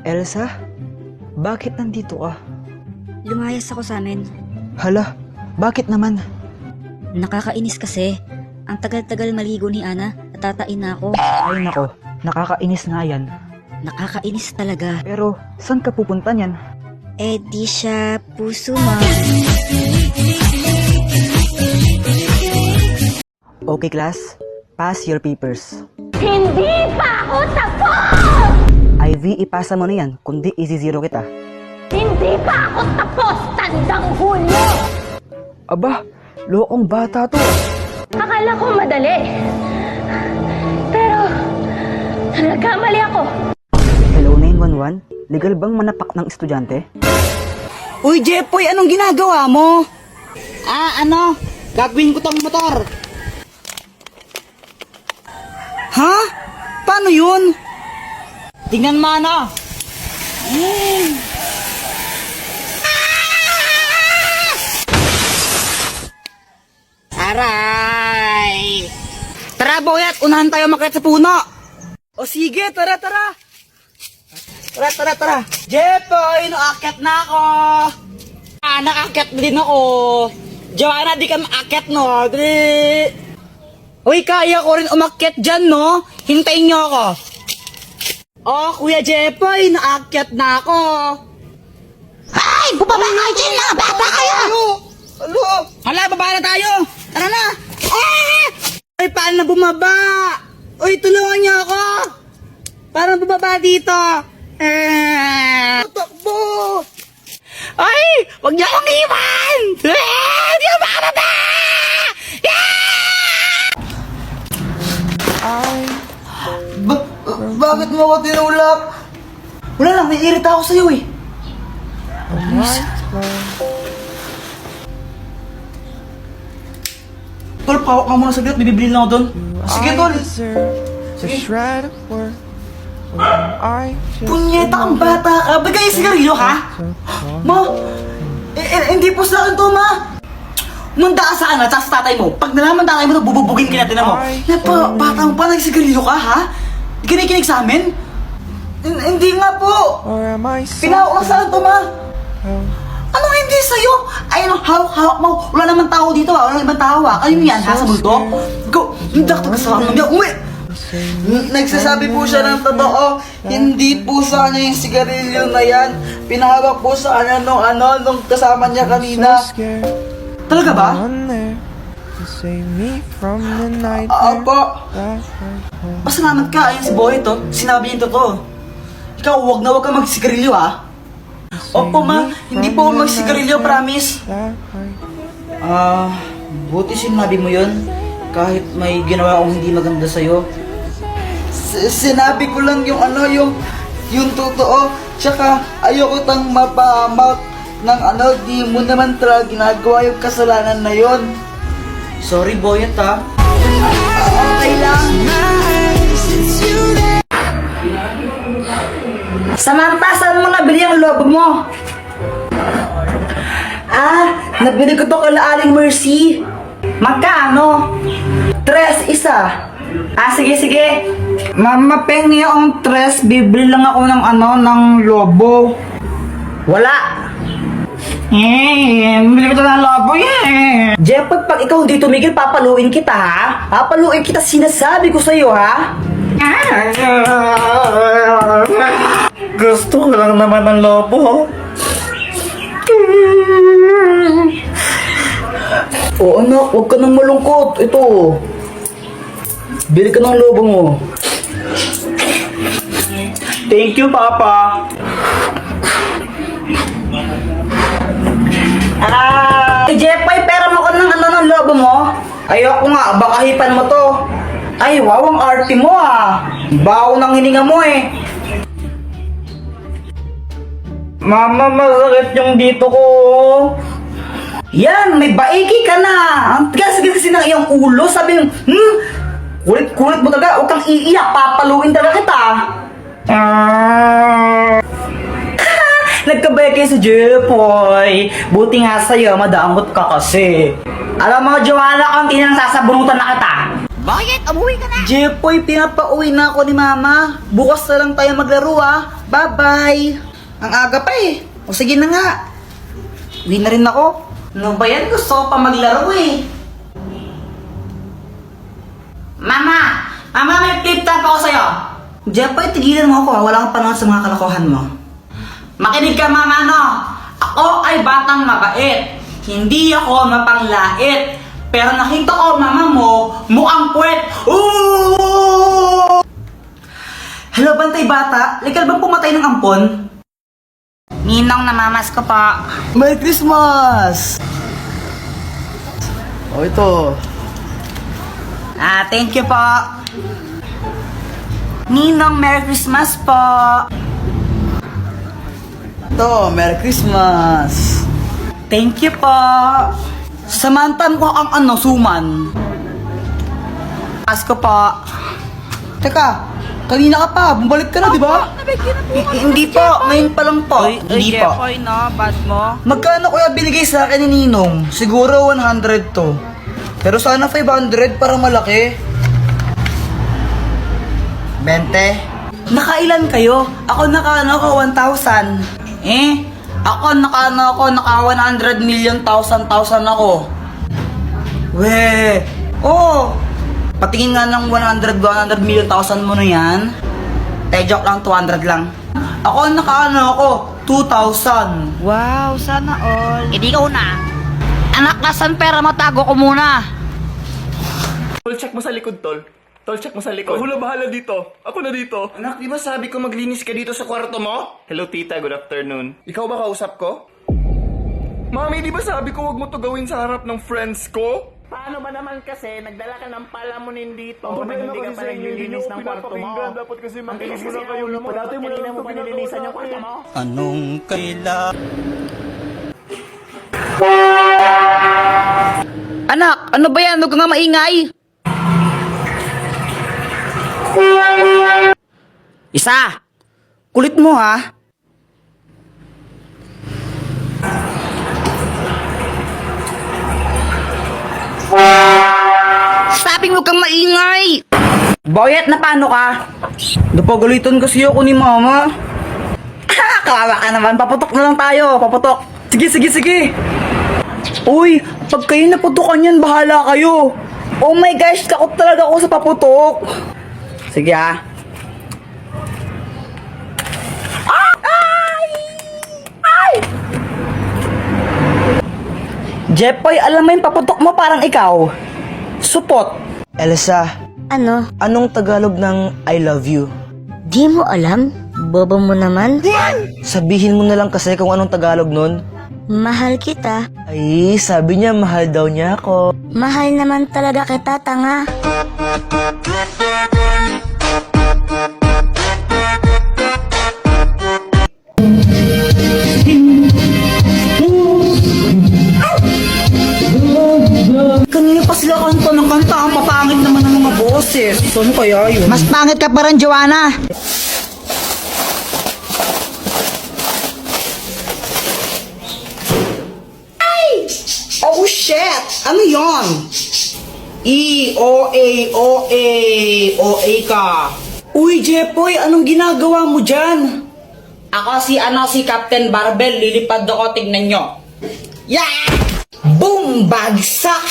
Elsa? Bakit nandito ka? Lumayas ako sa amin. Hala, bakit naman? Nakakainis kasi. Ang tagal-tagal maligo ni Ana, natatain na ako. Ay nako, nakakainis nga yan. Nakakainis talaga. Pero, saan ka pupunta niyan? Eh di siya puso mo. Okay class, pass your papers. Hindi pa ako tapos! Ivy, ipasa mo na yan, kundi isi-zero kita. Hindi pa ako tapos, tandang Hulyo! Aba, lokong bata to. Akala ko madali. Pero, nagkamali ako. Hello 911, legal bang manapak ng estudyante? Uy, Jepoy, anong ginagawa mo? Gagawin ko tong motor. Ha? Paano yun? Tingnan mo, ano? Aray! Tara, boyat, unahan tayo makit sa puno. O sige, tara. Tara. Jepoy, naakyat na ako. Naakyat din ako. Joanna, di ka maakyat, no? Dali. Uy, kaya ko rin umakyat dyan, no? Hintayin niyo ako. Oh, Kuya Jepoy, naakyat na ako. Ay, bubaba kayo dyan, mga bata kayo! Alo! Hala, baba na tayo! Tara na! Ay, paano na bumaba? Uy, tulungan niyo ako! Paano bumaba dito? Takbo! Ay! Huwag niyo akong iwan! Hindi ako makarata! Bakit mo ako tinulak? Wala lang, naiirita ako sa'yo eh. Tol, pawak ka muna saglit, bibili lang ako doon. Sige, Tol. Punyeta kang bata ka. Bagay yung sigarilyo, ha? Ma, hindi po sa akin to, ma. Manda ka sa akin, at sa tatay mo. Pag nalaman tatay mo, bububugin ka natin mo. Bata mo pa, nagsigarilyo ka, ha? Di ka nakikinig sa amin? Hindi nga po. Pinawak lang sa akin to, ma. Anong hindi sa'yo? Ayun, hawak-hawak mo. Wala naman tao dito, ha? Wala naman tao, ha? Ayun yan, ha? Sa multo? Go! Hindi ka kasama niya. Uwi! Nagsasabi po siya ng totoo. Hindi po sa kanya yung sigarilyo na yan. Pinahawak po sa kanya nung kasama niya kanina. Talaga ba? Apo. Pasalamat ka, ayun si Boy to. Sinabi niya totoo. Ikaw, huwag kang magsigarilyo, ha? Opo, ma. Hindi po ako magsigarilyo, promise. Buti sinabi mo yun. Kahit may ginawa akong hindi maganda sa'yo. Sinabi ko lang yung totoo. Tsaka ayoko tang mapahamak ng di mo naman talaga ginagawa yung kasalanan na yon. Sorry, Boyet, ha? Okay lang. Samantha, saan mo nabili ang lobo mo? Nabili ko to kala Aling Mercy. Magkano? 3 isa. Sige. Mama, pengi akong 3. Bibili lang ako ng lobo. Wala. Bibili ko to ng lobo, Jeff, pag ikaw hindi tumigil, papaluin kita, ha? Papaluin kita, sinasabi ko sa'yo, ha? Gusto ko lang naman ng lobo. Oo, anak, huwag ka nang malungkot. Ito. Bili ka ng lobo mo. Thank you, Papa. Jeff, ay pera mo ko ng lobo mo? Ayoko nga, baka hipan mo to. Ay, wow, ang arte mo, Baho ng hininga mo, Mama, masakit yung dito ko. Yan, may baiki ka na. Ang tigas kasi ng iyong ulo. Sabi yung, kulit mo talaga. Huwag kang iiyak. Papaluin talaga kita. Nagkabay kayo sa Jepoy. Buti nga sa'yo, madamot ka kasi. Alam mo, Joanna, konti nang sasabunutan na kita. Bakit? Umuwi ka na! Jepoy, pinapauwi na ako ni Mama. Bukas na lang tayo maglaro Bye-bye! Ang aga pa eh. O sige na nga. Uwi na rin ako. Ano ba yan? Gusto ko pa maglaro eh. Mama! Mama, may flip top ako sa'yo. Jepoy, tigilan mo ako Wala kang panahon sa mga kalokohan mo. Makinig ka, Mama, no? Ako ay batang mabait. Hindi ako mapanglait. Pero nakita ko, Mama mo, mukhang puwet. Ooh! Hello, bantay bata. Legal bang pumatay ng ampon? Ninong, namamas ko pa. Merry Christmas! Oh, ito. Thank you po. Ninong, Merry Christmas po. Ito, Merry Christmas. Thank you po. Samantan ko ang suman. Asko po. Teka, kanina ka pa. Bumalik ka na, di ba? Hindi po, ngayon pa lang po. Hindi po. no? Bad mo? Magkano kuya binigay sa akin ni Ninong? Siguro 100 to. Pero sana 500 para malaki. 20. Nakailan kayo? Ako naka 1,000. Ako naka 100 million thousand ako. Oh, patingin nga ng 100 million thousand mo na yan. Joke lang, 200 lang. Ako naka 2,000. Wow, sana all. Hindi ka una. Anak, nasan pera mo? Tago ko muna. Tol, check mo sa likod, Tol. Tol, check mo sa likod. Ako na bahala dito. Ako na dito. Anak, di ba sabi ko maglinis ka dito sa kwarto mo? Hello, tita. Good afternoon. Ikaw ba kausap ko? Mami, di ba sabi ko wag mo to gawin sa harap ng friends ko? Paano ba naman kasi nagdala ka ng palamunin dito Ang na problema hindi ka kasi pa sa inyo, hindi naglilinis nyo ng kwarto mo? pinapakinggan. Dapat kasi Ang makinig bilis mo kasi na ang kayo. ulo mo, Dati mo kanina lang mo pa nilinisan yung kwarto mo? Anong kailangan? Anak, ano ba yan? Huwag ka nga maingay. Isa! Kulit mo ha? Sabing huwag kang maingay! Boyet, na paano ka? Napagalitan kasi ako ni Mama. Kawawa ka naman, paputok na lang tayo, paputok. Sige. Uy, pag kayo naputukan yan, bahala kayo. Oh my gosh, takot talaga ako sa paputok. Sige ha. Jepoy, alam mo yung paputok mo parang ikaw. Supot. Elsa, Ano? anong Tagalog ng I love you? Di mo alam? Bobo mo naman? Sabihin mo na lang kasi kung anong Tagalog nun. Mahal kita. Ay, sabi niya mahal daw niya ako. Mahal naman talaga kita, tanga. Kanina pa sila kanta ng kanta, ang papangit naman ng mga boses. Saan kaya yun? Mas pangit ka pa rin, Joanna. Oh shit! Ano yon? O-A ka. Uy, Jepoy, anong ginagawa mo dyan? Ako si Captain Barbell, lilipad ako, tignan nyo. Yeah! Boom! Bagsak!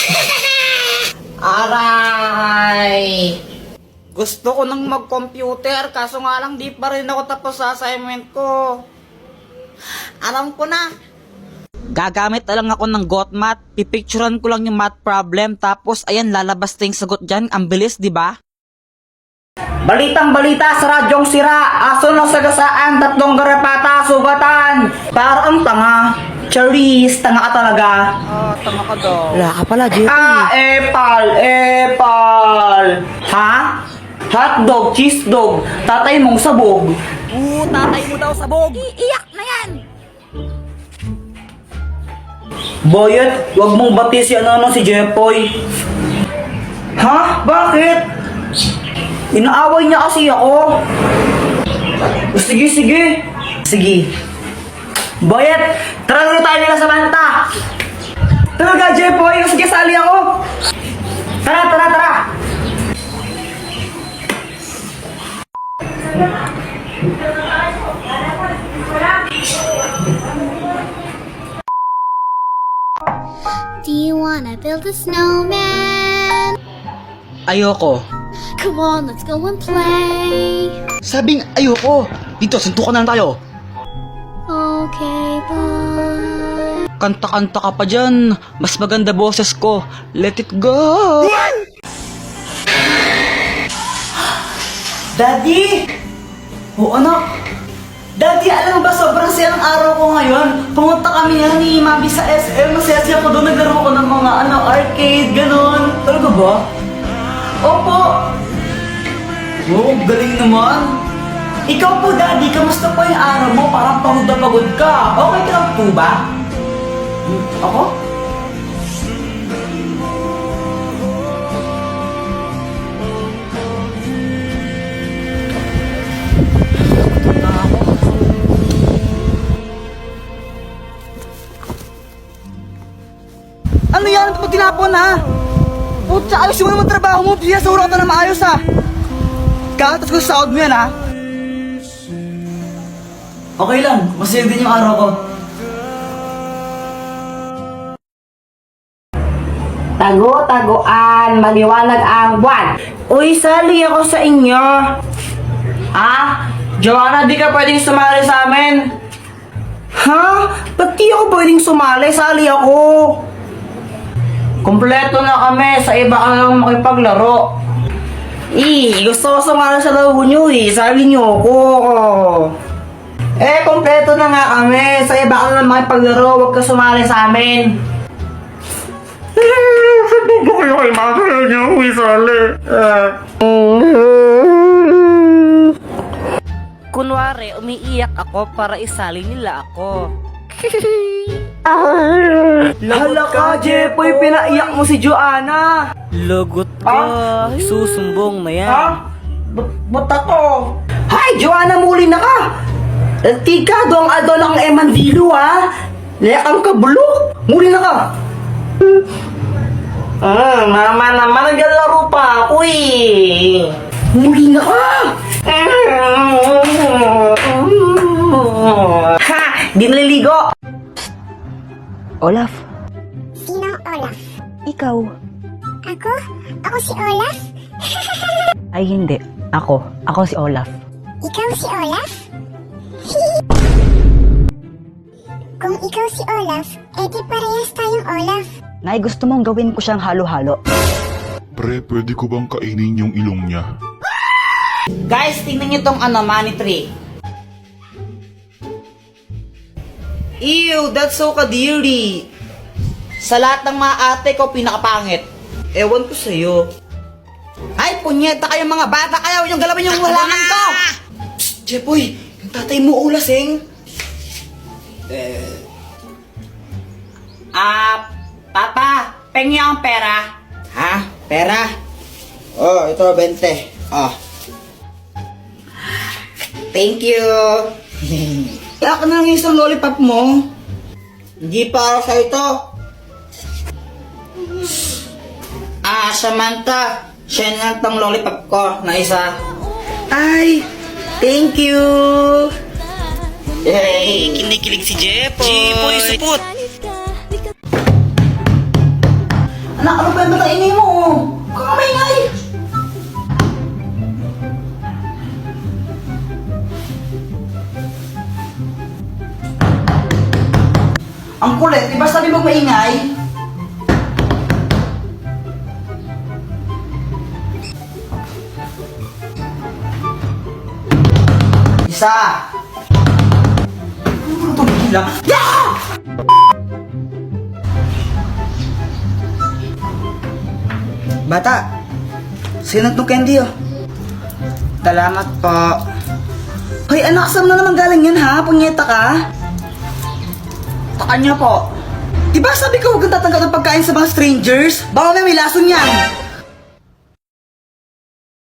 Aray! Gusto ko nang mag-computer, kaso nga lang di pa rin ako tapos sa assignment ko. Alam ko na. Gagamit na lang ako ng GotMath. Pipicturean ko lang yung math problem. Tapos, ayan, lalabas na yung sagot dyan. Ang bilis, di ba? Balitang balita sa radyong sira. Aso na sagasaan, 3 garapata, sugatan. Parang tanga. Charis, tanga ka talaga. Tama ka daw. Wala ka pala, Jepoy. Epal. Ha? Hotdog, cheese dog. Tatay mong sabog. Tatay mo daw sabog. Iiyak na yan! Boyet, wag mong bati si si Jepoy. Ha? Bakit? Inaaway niya kasi ako. Sige. Boyet, tara na tayo nila sa Manta. Talaga, Jepoy. Sige, sali ako. Tara. Do you wanna build a snowman? Ayoko. Come on, let's go and play. Sabing ayoko. Dito, suntukan na lang tayo. Okay, bye. Kanta-kanta ka pa dyan. Mas maganda boses ko. Let it go. Daddy! Oo, anak. Daddy, alam mo ba, sobrang saya ng araw ko ngayon. Pumunta kami ni Mami sa SM. Masaya-saya ko doon. Naglaro ko ng mga arcade, ganon. Talaga ba? Opo. Oh, galing naman. Ikaw po, Daddy, kamusta po yung araw mo? Parang pagod na pagod ka. Okay ka lang po ba? Ako? Ano yan? Ano tinapon ha? Putsa, ayos mo naman trabaho mo. Sinasura ka na maayos ha. Kakatas ko sa sahod mo yan ha. Okay lang, masaya din yung araw ko. Tago-taguan, maliwanag ang buwan. Uy, sali ako sa inyo. Ha? Joanna, di ka pwedeng sumali sa amin. Ha? Ba't di ako pwedeng sumali? Sali ako. Kompleto na kami. Sa iba ka lang makipaglaro. Gusto ko sumali sa laro nyo Sali nyo ako. Kompleto na nga kami. Sa iba ka lang makipaglaro. Huwag ka sumali sa amin. Sabi ko kayo kay mama niyo ako isali. Kunwari, umiiyak ako para isali nila ako. Hala ka, Jepoy, pinaiyak mo si Joanna. Lagot ka, susumbong na yan. Ba't ako? Hay, Joanna, muli na ka. Tikado ang adol ang Emandilo, ha? Layak ang kabulok. Muli na ka. Mama naman, naglalaro pa ako Muli na ka. Ha! Di naliligo! Olaf, Sinong Olaf? ikaw. Ako? Ako si Olaf? Ay hindi, ako. Ako si Olaf. Ikaw si Olaf? Kung ikaw si Olaf, edi parehas tayong Olaf. Nay, gusto mong gawin ko siyang halo-halo. Pre, pwede ko bang kainin yung ilong niya? Guys, tingnan nyo tong money tree. Ew, that's so kadiri. Sa lahat ng mga ate ko, pinakapangit. Ewan ko sa'yo. Ay, punyeta kayo mga bata. Ayaw yung galawin yung halangan ko. Psst, Jepoy, yung tatay mo ulasing. Papa, pengi ang pera. Ha? Pera? Oh, ito, 20. Oh. Thank you. Kaya ka na lang isang lollipop mo. Hindi para sa ito. Samantha. Siya na tong lollipop ko na isa. Ay, thank you. Hey, kinikilig si Jepoy. Jepoy, supot. Anak, ano ba yung mataingay mo? Huwag kang maingay. Ang kulit, di ba sabi mo maingay? Isa. Ito lang. Yeah! Bata, sinot mo candy Salamat po. Hoy anak, saan na naman galing yan ha? Punyeta ka? Takan niya po. Diba sabi ko huwag kang tatanggap ng pagkain sa mga strangers? Baka may lason yan.